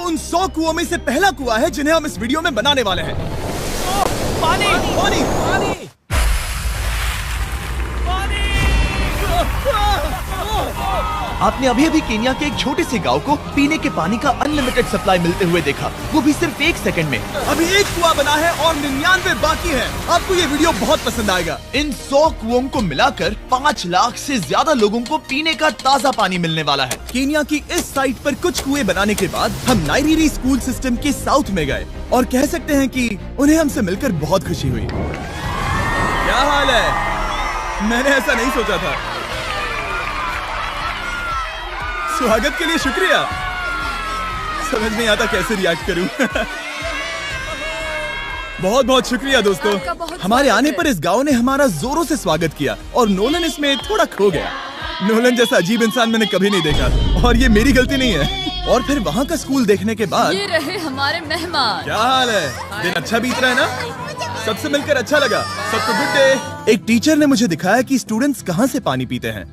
उन 100 कुओं में से पहला कुआं है जिन्हें हम इस वीडियो में बनाने वाले हैं। पानी पानी पानी आपने अभी अभी केन्या के एक छोटे से गांव को पीने के पानी का अनलिमिटेड सप्लाई मिलते हुए देखा, वो भी सिर्फ 1 सेकंड में। अभी एक कुआं बना है और 99 बाकी है। आपको ये वीडियो बहुत पसंद आएगा। इन 100 कुओं को मिलाकर 5 लाख से ज्यादा लोगों को पीने का ताज़ा पानी मिलने वाला है। केन्या की इस साइट पर कुछ कुएं बनाने के बाद हम नाइरीरी स्कूल सिस्टम के साउथ में गए और कह सकते हैं कि उन्हें हमसे मिलकर बहुत खुशी हुई। क्या हाल है? मैंने ऐसा नहीं सोचा था। स्वागत के लिए शुक्रिया। समझ नहीं आता कैसे रिएक्ट करूं। बहुत बहुत शुक्रिया दोस्तों। हमारे आने पर इस गांव ने हमारा जोरों से स्वागत किया और नोलन इसमें थोड़ा खो गया। नोलन जैसा अजीब इंसान मैंने कभी नहीं देखा और ये मेरी गलती नहीं है। और फिर वहाँ का स्कूल देखने के बाद ये रहे हमारे मेहमान। क्या हाल है? दिन अच्छा बीत रहा है ना? सबसे मिलकर अच्छा लगा। सबको गुड डे। एक टीचर ने मुझे दिखाया कि स्टूडेंट्स कहाँ से पानी पीते हैं,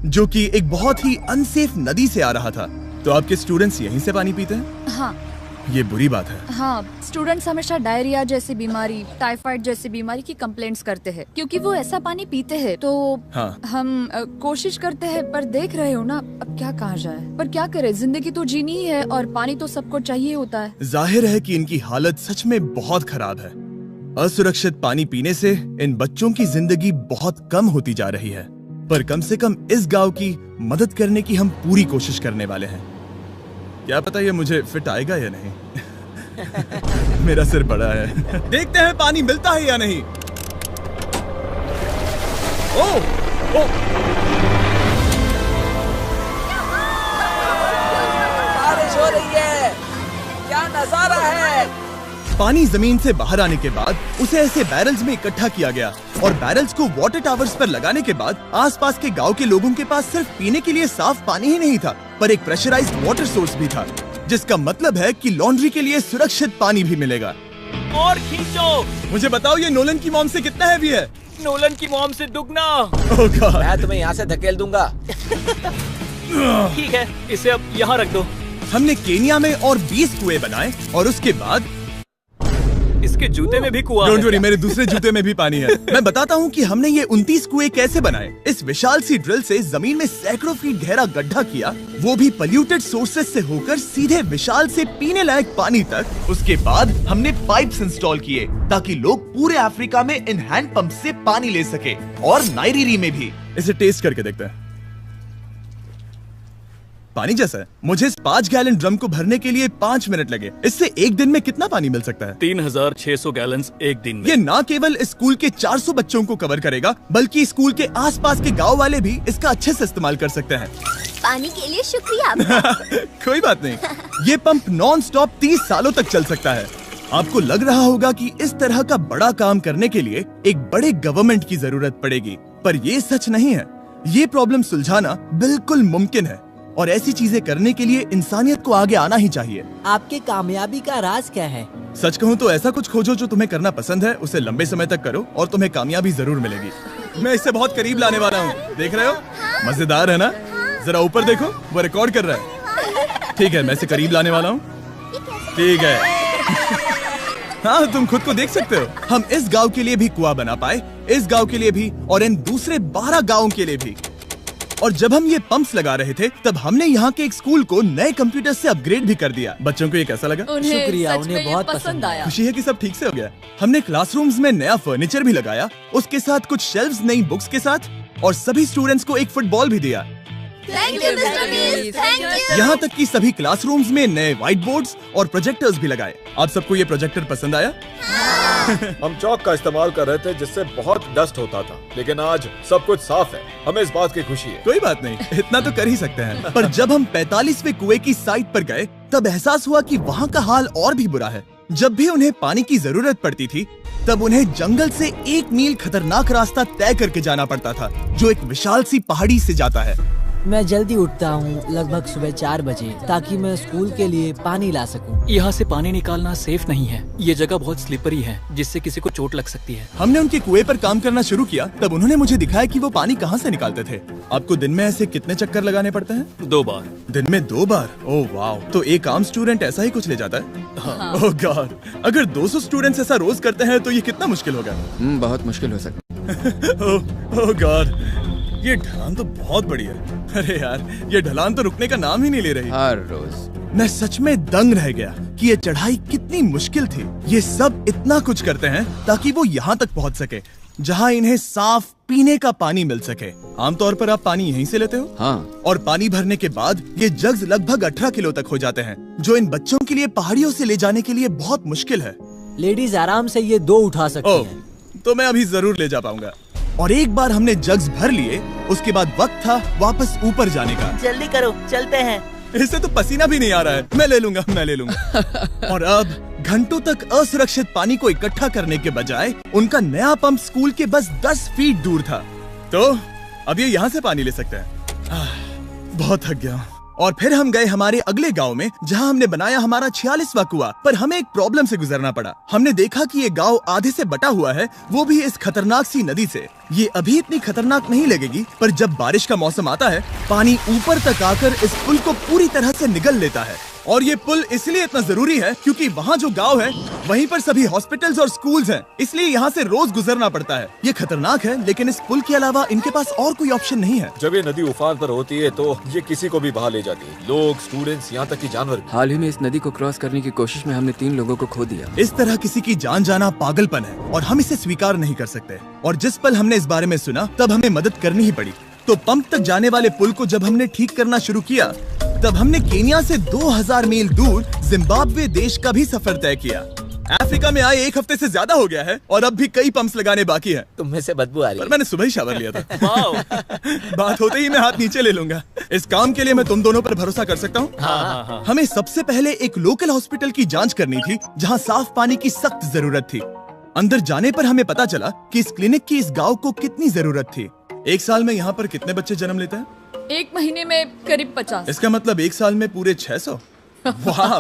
जो कि एक बहुत ही अनसेफ नदी से आ रहा था। तो आपके स्टूडेंट्स यहीं से पानी पीते हैं? हाँ ये बुरी बात है। हाँ, स्टूडेंट्स हमेशा डायरिया जैसी बीमारी, टाइफाइड जैसी बीमारी की कंप्लेंट्स करते हैं क्योंकि वो ऐसा पानी पीते हैं। तो हाँ। हम कोशिश करते हैं, पर देख रहे हो ना, अब क्या कहा जाए। पर क्या करे, जिंदगी तो जीनी ही है और पानी तो सबको चाहिए होता है। जाहिर है कि इनकी हालत सच में बहुत खराब है। असुरक्षित पानी पीने से इन बच्चों की जिंदगी बहुत कम होती जा रही है, पर कम से कम इस गांव की मदद करने की हम पूरी कोशिश करने वाले हैं। क्या पता ये मुझे फिट आएगा या नहीं। मेरा सिर बड़ा है। देखते हैं पानी मिलता है या नहीं। ओह, ओह। बारिश हो रही है, क्या नजारा है। पानी जमीन से बाहर आने के बाद उसे ऐसे बैरल्स में इकट्ठा किया गया और बैरल्स को वाटर टावर्स पर लगाने के बाद आसपास के गांव के लोगों के पास सिर्फ पीने के लिए साफ पानी ही नहीं था, पर एक प्रेशराइज्ड वाटर सोर्स भी था, जिसका मतलब है कि लॉन्ड्री के लिए सुरक्षित पानी भी मिलेगा। और खींचो। मुझे बताओ ये नोलन की मॉम से कितना हैवी है? नोलन की मॉम से दुगना। ओह गॉड। मैं तुम्हें यहाँ से धकेल दूंगा। ठीक है, इसे अब यहाँ रख दो। हमने केन्या में और 20 कुएं बनाए और उसके बाद इसके जूते में भी कुआं डोंट है। वरी, मेरे दूसरे जूते में भी पानी है। मैं बताता हूँ कि हमने ये 29 कुएं कैसे बनाए। इस विशाल सी ड्रिल से जमीन में सैकड़ों फीट गहरा गड्ढा किया, वो भी पॉल्यूटेड सोर्सेज से होकर सीधे विशाल से पीने लायक पानी तक। उसके बाद हमने पाइप्स इंस्टॉल किए ताकि लोग पूरे अफ्रीका में इन हैंड पंप से पानी ले सके और नाइरीरी में भी। इसे टेस्ट करके देखते हैं। पानी जैसा है। मुझे इस 5 गैलन ड्रम को भरने के लिए 5 मिनट लगे। इससे एक दिन में कितना पानी मिल सकता है? 3600 गैलन्स एक दिन में। ये न केवल स्कूल के 400 बच्चों को कवर करेगा, बल्कि स्कूल के आसपास के गांव वाले भी इसका अच्छे से इस्तेमाल कर सकते हैं। पानी के लिए शुक्रिया आपका। कोई बात नहीं। ये पंप नॉन स्टॉप 30 सालों तक चल सकता है। आपको लग रहा होगा कि इस तरह का बड़ा काम करने के लिए एक बड़े गवर्नमेंट की जरूरत पड़ेगी, पर ये सच नहीं है। ये प्रॉब्लम सुलझाना बिल्कुल मुमकिन है और ऐसी चीजें करने के लिए इंसानियत को आगे आना ही चाहिए। आपके कामयाबी का राज क्या है? सच कहूँ तो ऐसा कुछ खोजो जो तुम्हें करना पसंद है, उसे लंबे समय तक करो और तुम्हें कामयाबी जरूर मिलेगी। मैं इससे बहुत करीब लाने वाला हूँ, देख रहे हो? मजेदार है ना? जरा ऊपर देखो, वो रिकॉर्ड कर रहा है। ठीक है, मैं इसे करीब लाने वाला हूँ। ठीक है। हाँ, तुम खुद को देख सकते हो। हम इस गांव के लिए भी कुआं बना पाए, इस गांव के लिए भी और इन दूसरे 12 गांवों के लिए भी। और जब हम ये पंप्स लगा रहे थे, तब हमने यहाँ के एक स्कूल को नए कंप्यूटर से अपग्रेड भी कर दिया। बच्चों को ये कैसा लगा? शुक्रिया, सच में उन्हें ये बहुत पसंद आया। खुशी है कि सब ठीक से हो गया। हमने क्लासरूम्स में नया फर्नीचर भी लगाया, उसके साथ कुछ शेल्व्स नई बुक्स के साथ, और सभी स्टूडेंट्स को एक फुटबॉल भी दिया। Thank you mister beast, thank you. यहाँ तक कि सभी क्लासरूम्स में नए व्हाइट बोर्ड्स और प्रोजेक्टर्स भी लगाए। आप सबको ये प्रोजेक्टर पसंद आया? हम चौक का इस्तेमाल कर रहे थे जिससे बहुत डस्ट होता था, लेकिन आज सब कुछ साफ है। हमें इस बात की खुशी है। कोई बात नहीं, इतना तो कर ही सकते हैं। पर जब हम 45वें कुएं की साइट पर गए, तब एहसास हुआ कि वहाँ का हाल और भी बुरा है। जब भी उन्हें पानी की जरूरत पड़ती थी, तब उन्हें जंगल से 1 मील खतरनाक रास्ता तय करके जाना पड़ता था, जो एक विशाल सी पहाड़ी से जाता है। मैं जल्दी उठता हूँ, लगभग सुबह 4 बजे, ताकि मैं स्कूल के लिए पानी ला सकूँ। यहाँ से पानी निकालना सेफ नहीं है। ये जगह बहुत स्लिपरी है, जिससे किसी को चोट लग सकती है। हमने उनके कुएं पर काम करना शुरू किया, तब उन्होंने मुझे दिखाया कि वो पानी कहाँ से निकालते थे। आपको दिन में ऐसे कितने चक्कर लगाने पड़ते हैं? 2 बार। दिन में 2 बार? ओह वाह, तो एक आम स्टूडेंट ऐसा ही कुछ ले जाता है? हाँ। ओह गॉड, अगर 200 स्टूडेंट्स ऐसा रोज करते हैं तो ये कितना मुश्किल होगा? बहुत मुश्किल हो सकता ओह गॉड, ये ढलान तो बहुत बड़ी है। अरे यार, ये ढलान तो रुकने का नाम ही नहीं ले रही। हर रोज मैं सच में दंग रह गया कि ये चढ़ाई कितनी मुश्किल थी। ये सब इतना कुछ करते हैं ताकि वो यहाँ तक पहुँच सके, जहाँ इन्हें साफ पीने का पानी मिल सके। आमतौर पर आप पानी यहीं से लेते हो? हाँ। और पानी भरने के बाद ये जग्स लगभग 18 किलो तक हो जाते हैं, जो इन बच्चों के लिए पहाड़ियों से ले जाने के लिए बहुत मुश्किल है। लेडीज आराम से ये 2 उठा सकती हैं। तो मैं अभी जरूर ले जा पाऊंगा। और एक बार हमने जग्स भर लिए, उसके बाद वक्त था वापस ऊपर जाने का। जल्दी करो, चलते हैं। इससे तो पसीना भी नहीं आ रहा है। मैं ले लूंगा। और अब घंटों तक असुरक्षित पानी को इकट्ठा करने के बजाय उनका नया पंप स्कूल के बस 10 फीट दूर था, तो अब ये यहाँ से पानी ले सकते हैं। बहुत थक गया हूँ। और फिर हम गए हमारे अगले गांव में, जहां हमने बनाया हमारा 46वां कुआं। पर हमें एक प्रॉब्लम से गुजरना पड़ा। हमने देखा कि ये गांव आधे से बटा हुआ है, वो भी इस खतरनाक सी नदी से। ये अभी इतनी खतरनाक नहीं लगेगी, पर जब बारिश का मौसम आता है, पानी ऊपर तक आकर इस पुल को पूरी तरह से निगल लेता है। और ये पुल इसलिए इतना जरूरी है क्योंकि वहाँ जो गांव है, वहीं पर सभी हॉस्पिटल्स और स्कूल्स हैं, इसलिए यहाँ से रोज गुजरना पड़ता है। ये खतरनाक है, लेकिन इस पुल के अलावा इनके पास और कोई ऑप्शन नहीं है। जब ये नदी उफान पर होती है तो ये किसी को भी बहा ले जाती है, लोग, स्टूडेंट्स, यहाँ तक कि जानवर। हाल ही में इस नदी को क्रॉस करने की कोशिश में हमने 3 लोगों को खो दिया। इस तरह किसी की जान जाना पागलपन है और हम इसे स्वीकार नहीं कर सकते। और जिस पल हमने इस बारे में सुना, तब हमें मदद करनी ही पड़ी। तो पंप तक जाने वाले पुल को जब हमने ठीक करना शुरू किया, तब हमने केनिया से 2000 मील दूर जिम्बाब्वे देश का भी सफर तय किया। अफ्रीका में आए 1 हफ्ते से ज्यादा हो गया है और अब भी कई पंप्स लगाने बाकी हैं। तुम में से बदबू आ रही है। पर मैंने सुबह ही शावर लिया था। बात होते ही मैं हाथ नीचे ले लूंगा। इस काम के लिए मैं तुम दोनों पर भरोसा कर सकता हूँ? हाँ। हमें सबसे पहले एक लोकल हॉस्पिटल की जांच करनी थी, जहाँ साफ पानी की सख्त जरूरत थी। अंदर जाने पर हमें पता चला कि इस क्लिनिक की इस गांव को कितनी जरूरत थी। 1 साल में यहाँ पर कितने बच्चे जन्म लेते हैं? 1 महीने में करीब 50। इसका मतलब 1 साल में पूरे 600। वाह!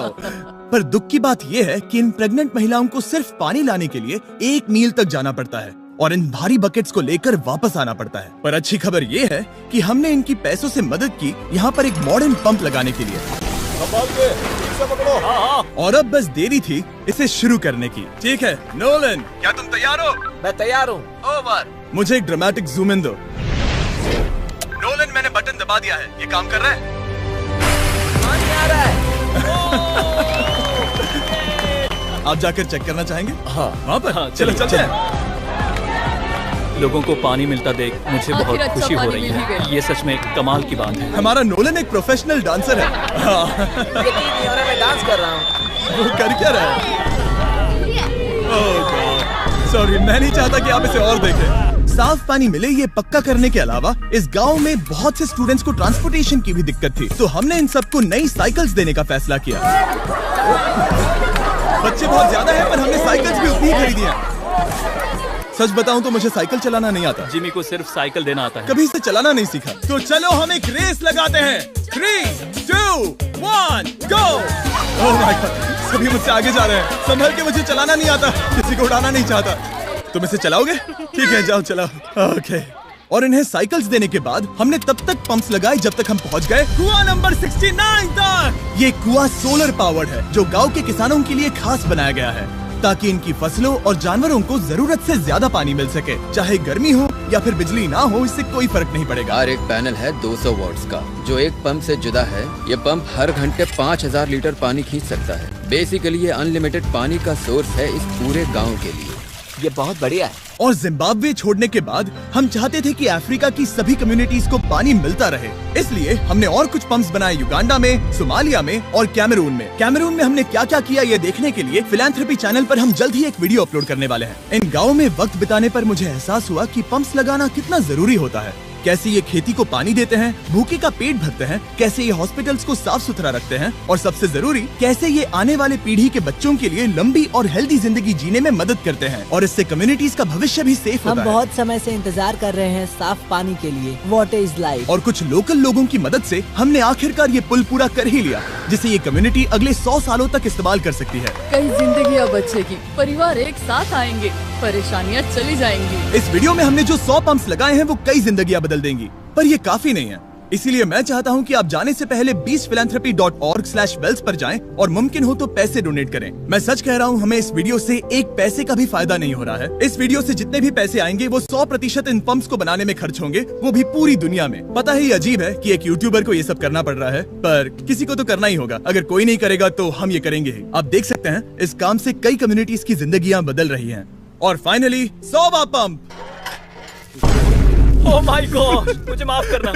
पर दुख की बात यह है कि इन प्रेग्नेंट महिलाओं को सिर्फ पानी लाने के लिए 1 मील तक जाना पड़ता है और इन भारी बकेट्स को लेकर वापस आना पड़ता है। पर अच्छी खबर ये है कि हमने इनकी पैसों से मदद की यहाँ पर एक मॉडर्न पंप लगाने के लिए। और अब बस देरी थी इसे शुरू करने की। ठीक है नोलन, क्या तुम तैयार हो? मैं तैयार हूँ। ओवर। मुझे एक ड्रामेटिक जूम इन दो। नोलन, मैंने बटन दबा दिया है, ये काम कर रहा है? पानी आ रहा है। आप जाकर चेक करना चाहेंगे? हाँ। वहाँ पर? हाँ, चलो चलते हैं। लोगों को पानी मिलता देख मुझे आखिर बहुत अच्छा खुशी हो पानी रही मिल ही है। गया। ये सच में कमाल की बात है। हमारा नोलन एक प्रोफेशनल डांसर है। हाँ। यकीन नहीं हो रहा, मैं डांस कर रहा हूँ। वो कर क्या रहा है? ओह गॉड, सॉरी, मैं नहीं चाहता कि आप इसे और देखें। साफ पानी मिले ये पक्का करने के अलावा इस गांव में बहुत से स्टूडेंट्स को ट्रांसपोर्टेशन की भी दिक्कत थी, तो हमने इन सबको नई साइकिल्स देने का फैसला किया। बच्चे बहुत ज्यादा हैं, पर हमने साइकिल्स भी उतनी ही खरीदी हैं। सच बताऊं तो मुझे साइकिल चलाना नहीं आता। जिमी को सिर्फ साइकिल देना आता है। कभी इसे चलाना नहीं सीखा। तो चलो हम एक रेस लगाते हैं। 3, 2, 1, गो! ओह माय गॉड, सभी मुझसे आगे जा रहे हैं। संभल के, मुझे चलाना नहीं आता, किसी को उड़ाना नहीं चाहता। तुम इसे चलाओगे? ठीक है, जाओ चलाओ। ओके। और इन्हें साइकिल्स देने के बाद हमने तब तक पंप्स लगाए जब तक हम पहुंच गए कुआं नंबर 69 तक। ये कुआं सोलर पावर्ड है, जो गांव के किसानों के लिए खास बनाया गया है, ताकि इनकी फसलों और जानवरों को जरूरत से ज्यादा पानी मिल सके। चाहे गर्मी हो या फिर बिजली ना हो, इससे कोई फर्क नहीं पड़ेगा। हर एक पैनल है 200 वॉट्स का, जो एक पंप से जुदा है। ये पंप हर घंटे 5000 लीटर पानी खींच सकता है। बेसिकली ये अनलिमिटेड पानी का सोर्स है इस पूरे गाँव के लिए। ये बहुत बढ़िया है। और जिम्बाब्वे छोड़ने के बाद हम चाहते थे कि अफ्रीका की सभी कम्युनिटीज को पानी मिलता रहे, इसलिए हमने और कुछ पंप्स बनाए युगांडा में, सोमालिया में और कैमरून में। कैमरून में हमने क्या क्या किया ये देखने के लिए फिलैंथ्रोपी चैनल पर हम जल्द ही एक वीडियो अपलोड करने वाले हैं। इन गाँव में वक्त बिताने पर मुझे एहसास हुआ कि पंप्स लगाना कितना जरूरी होता है। कैसे ये खेती को पानी देते हैं, भूखे का पेट भरते हैं, कैसे ये हॉस्पिटल्स को साफ सुथरा रखते हैं और सबसे जरूरी कैसे ये आने वाले पीढ़ी के बच्चों के लिए लंबी और हेल्दी जिंदगी जीने में मदद करते हैं और इससे कम्युनिटीज का भविष्य भी सेफ हम होता है। बहुत समय से इंतजार कर रहे हैं साफ पानी के लिए। Water is life. और कुछ लोकल लोगों की मदद से हमने आखिरकार ये पुल पूरा कर ही लिया, जिसे ये कम्युनिटी अगले 100 सालों तक इस्तेमाल कर सकती है। कई जिंदगियां बचेगी, परिवार एक साथ आएंगे, परेशानियां चली जाएंगी। इस वीडियो में हमने जो 100 पंप्स लगाए हैं वो कई जिंदगियां बदल देंगी, पर ये काफी नहीं है। इसीलिए मैं चाहता हूं कि आप जाने से पहले beachphilanthropy.org/wells पर जाएं और मुमकिन हो तो पैसे डोनेट करें। मैं सच कह रहा हूं, हमें इस वीडियो से एक पैसे का भी फायदा नहीं हो रहा है। इस वीडियो से जितने भी पैसे आएंगे वो 100% इन पंप्स को बनाने में खर्च होंगे, वो भी पूरी दुनिया में। पता है ये अजीब है कि एक यूट्यूबर को ये सब करना पड़ रहा है, पर किसी को तो करना ही होगा। अगर कोई नहीं करेगा तो हम ये करेंगे ही। आप देख सकते हैं इस काम से कई कम्युनिटीज की जिंदगियां बदल रही हैं। और फाइनली 100वां पंप। ओह माय गॉड, मुझे माफ करना।